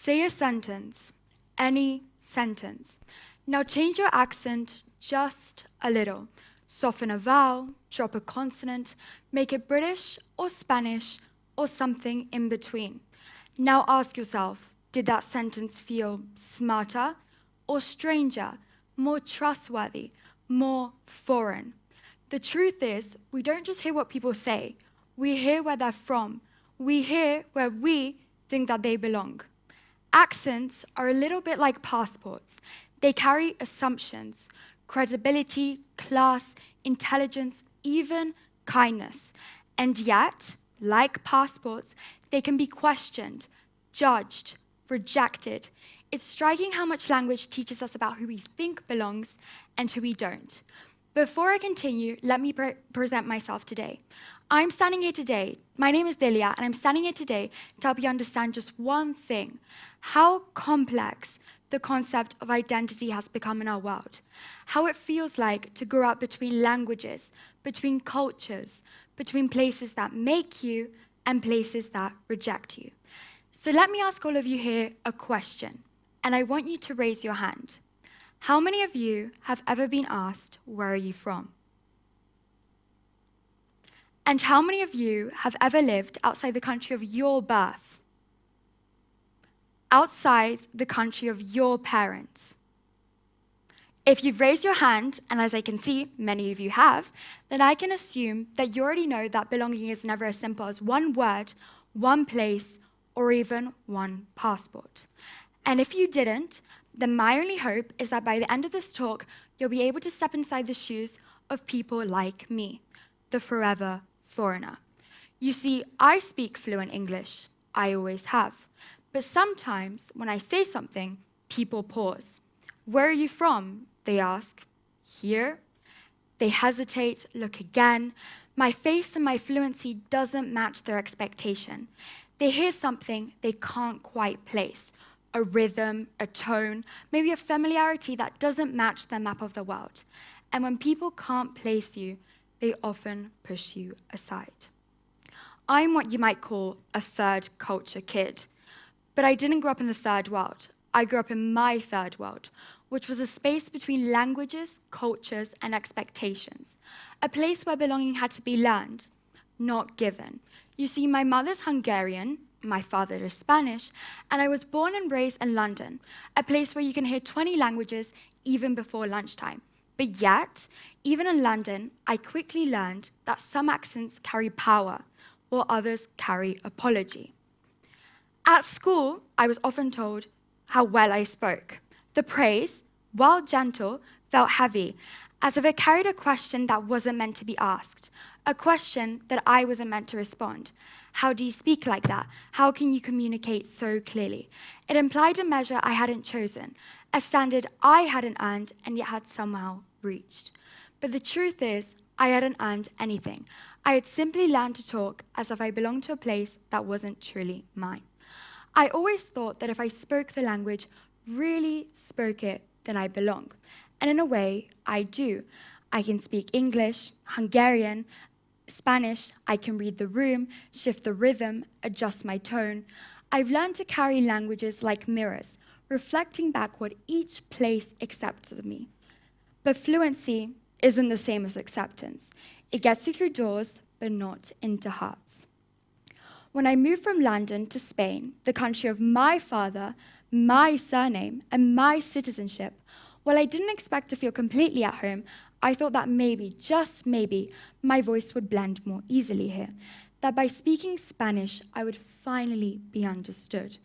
Say a sentence, any sentence. Now change your accent just a little. Soften a vowel, drop a consonant, make it British or Spanish or something in between. Now ask yourself, did that sentence feel smarter or stranger, more trustworthy, more foreign? The truth is, we don't just hear what people say, we hear where they're from. We hear where we think that they belong. Accents are a little bit like passports. They carry assumptions, credibility, class, intelligence, even kindness. And yet, like passports, they can be questioned, judged, rejected. It's striking how much language teaches us about who we think belongs and who we don't. Before I continue, let me present myself today. I'm standing here today. My name is Delia, and I'm standing here today to help you understand just one thing: how complex the concept of identity has become in our world, how it feels like to grow up between languages, between cultures, between places that make you and places that reject you. So let me ask all of you here a question, and I want you to raise your hand. How many of you have ever been asked, where are you from? And how many of you have ever lived outside the country of your birth? Outside the country of your parents? If you've raised your hand, and as I can see, many of you have, then I can assume that you already know that belonging is never as simple as one word, one place, or even one passport. And if you didn't, then my only hope is that by the end of this talk, you'll be able to step inside the shoes of people like me, the forever foreigner. You see, I speak fluent English. I always have. But sometimes, when I say something, people pause. Where are you from? They ask. Here? They hesitate, look again. My face and my fluency doesn't match their expectation. They hear something they can't quite place. A rhythm, a tone, maybe a familiarity that doesn't match their map of the world. And when people can't place you, they often push you aside. I'm what you might call a third culture kid. But I didn't grow up in the third world. I grew up in my third world, which was a space between languages, cultures, and expectations. A place where belonging had to be learned, not given. You see, my mother's Hungarian, my father is Spanish, and I was born and raised in London, a place where you can hear 20 languages even before lunchtime. But yet, even in London, I quickly learned that some accents carry power, while others carry apology. At school, I was often told how well I spoke. The praise, while gentle, felt heavy, as if it carried a question that wasn't meant to be asked, a question that I wasn't meant to respond. How do you speak like that? How can you communicate so clearly? It implied a measure I hadn't chosen, a standard I hadn't earned and yet had somehow reached. But the truth is, I hadn't earned anything. I had simply learned to talk as if I belonged to a place that wasn't truly mine. I always thought that if I spoke the language, really spoke it, then I belong. And in a way, I do. I can speak English, Hungarian, Spanish. I can read the room, shift the rhythm, adjust my tone. I've learned to carry languages like mirrors, reflecting back what each place accepts of me. But fluency isn't the same as acceptance. It gets you through doors, but not into hearts. When I moved from London to Spain, the country of my father, my surname, and my citizenship, while I didn't expect to feel completely at home, I thought that maybe, just maybe, my voice would blend more easily here, that by speaking Spanish, I would finally be understood.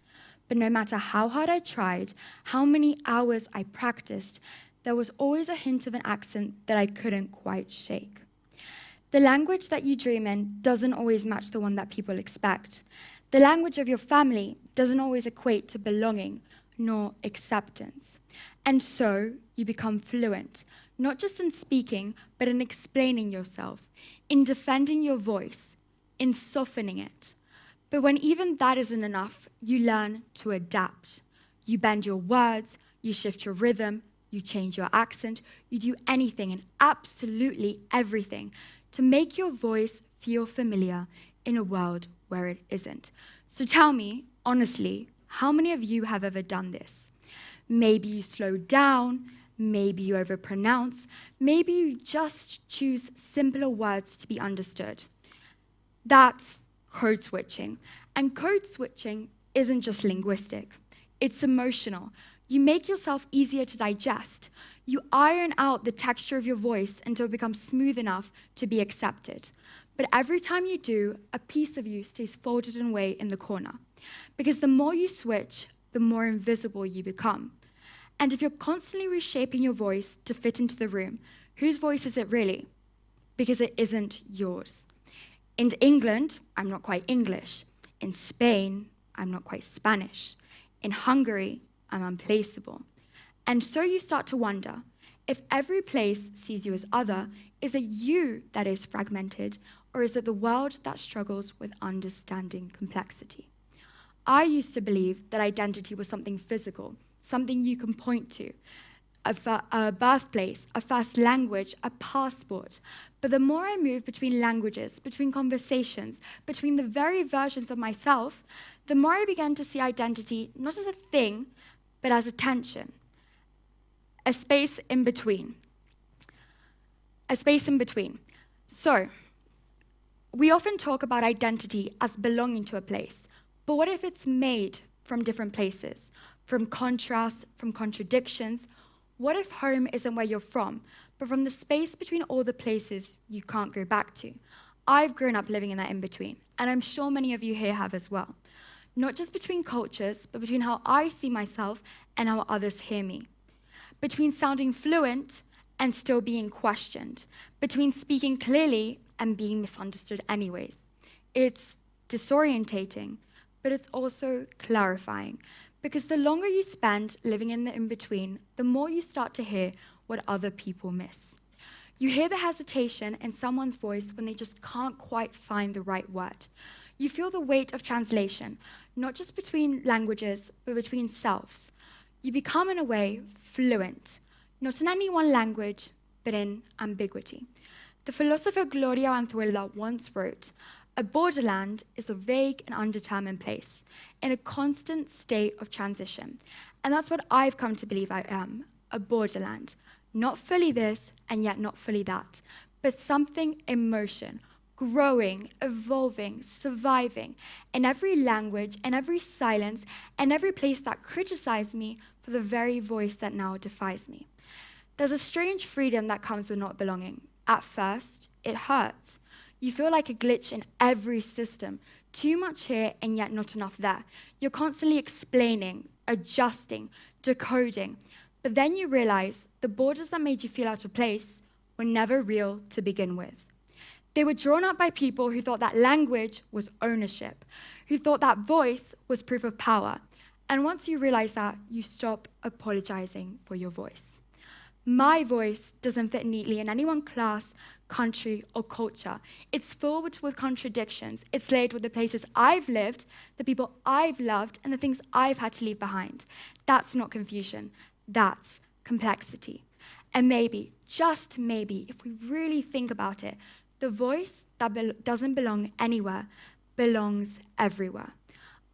But no matter how hard I tried, how many hours I practiced, there was always a hint of an accent that I couldn't quite shake. The language that you dream in doesn't always match the one that people expect. The language of your family doesn't always equate to belonging, nor acceptance. And so you become fluent, not just in speaking, but in explaining yourself, in defending your voice, in softening it. But when even that isn't enough, you learn to adapt. You bend your words, you shift your rhythm, you change your accent, you do anything and absolutely everything to make your voice feel familiar in a world where it isn't. So tell me, honestly, How many of you have ever done this? Maybe you slow down, maybe you overpronounce, maybe you just choose simpler words to be understood. That's code switching. And code switching isn't just linguistic, it's emotional. You make yourself easier to digest. You iron out the texture of your voice until it becomes smooth enough to be accepted. But every time you do, a piece of you stays folded away in the corner. Because the more you switch, the more invisible you become. And if you're constantly reshaping your voice to fit into the room, whose voice is it really? Because it isn't yours. In England, I'm not quite English. In Spain, I'm not quite Spanish. In Hungary, I'm unplaceable. And so you start to wonder, if every place sees you as other, is it you that is fragmented, or is it the world that struggles with understanding complexity? I used to believe that identity was something physical, something you can point to, a birthplace, a first language, a passport. But the more I move between languages, between conversations, between the very versions of myself, the more I began to see identity not as a thing, but as a tension, a space in between. A space in between. So, we often talk about identity as belonging to a place, but what if it's made from different places, from contrasts, from contradictions? What if home isn't where you're from, but from the space between all the places you can't go back to? I've grown up living in that in-between, and I'm sure many of you here have as well. Not just between cultures, but between how I see myself and how others hear me. Between sounding fluent and still being questioned. Between speaking clearly and being misunderstood anyways. It's disorientating, but it's also clarifying. Because the longer you spend living in the in-between, the more you start to hear what other people miss. You hear the hesitation in someone's voice when they just can't quite find the right word. You feel the weight of translation, not just between languages, but between selves. You become, in a way, fluent, not in any one language, but in ambiguity. The philosopher Gloria Anzuela once wrote, "A borderland is a vague and undetermined place, in a constant state of transition." And that's what I've come to believe I am, a borderland. Not fully this, and yet not fully that, but something in motion, growing, evolving, surviving, in every language, in every silence, and every place that criticized me for the very voice that now defies me. There's a strange freedom that comes with not belonging. At first, it hurts. You feel like a glitch in every system, too much here and yet not enough there. You're constantly explaining, adjusting, decoding, but then you realize the borders that made you feel out of place were never real to begin with. They were drawn up by people who thought that language was ownership, who thought that voice was proof of power. And once you realize that, you stop apologizing for your voice. My voice doesn't fit neatly in any one class, country, or culture. It's filled with contradictions. It's laid with the places I've lived, the people I've loved, and the things I've had to leave behind. That's not confusion. That's complexity. And maybe, just maybe, if we really think about it, the voice that doesn't belong anywhere belongs everywhere.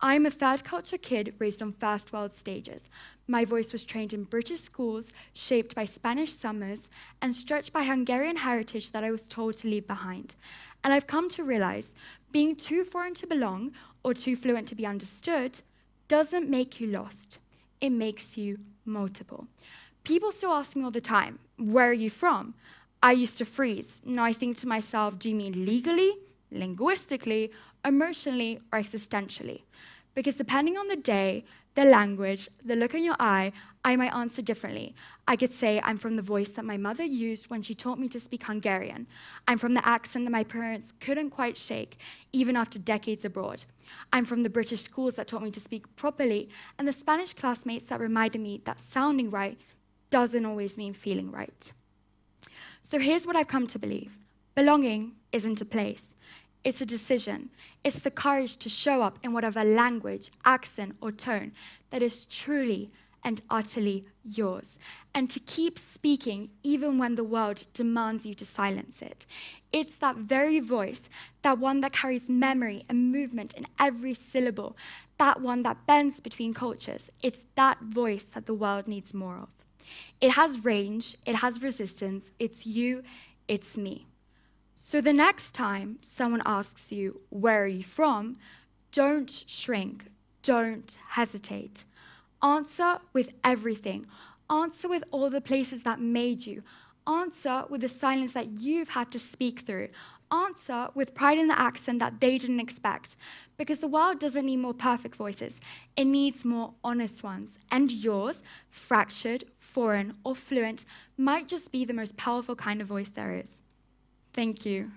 I'm a third culture kid raised on first world stages. My voice was trained in British schools, shaped by Spanish summers, and stretched by Hungarian heritage that I was told to leave behind. And I've come to realize being too foreign to belong or too fluent to be understood doesn't make you lost. It makes you multiple. People still ask me all the time, where are you from? I used to freeze. Now I think to myself, do you mean legally, linguistically, emotionally, or existentially? Because depending on the day, the language, the look in your eye, I might answer differently. I could say I'm from the voice that my mother used when she taught me to speak Hungarian. I'm from the accent that my parents couldn't quite shake, even after decades abroad. I'm from the British schools that taught me to speak properly, and the Spanish classmates that reminded me that sounding right doesn't always mean feeling right. So here's what I've come to believe. Belonging isn't a place. It's a decision. It's the courage to show up in whatever language, accent, or tone that is truly and utterly yours, and to keep speaking even when the world demands you to silence it. It's that very voice, that one that carries memory and movement in every syllable, that one that bends between cultures. It's that voice that the world needs more of. It has range, it has resistance, it's you, it's me. So the next time someone asks you, where are you from? Don't shrink, don't hesitate. Answer with everything. Answer with all the places that made you. Answer with the silence that you've had to speak through. Answer with pride in the accent that they didn't expect. Because the world doesn't need more perfect voices. It needs more honest ones. And yours, fractured, foreign, or fluent, might just be the most powerful kind of voice there is. Thank you.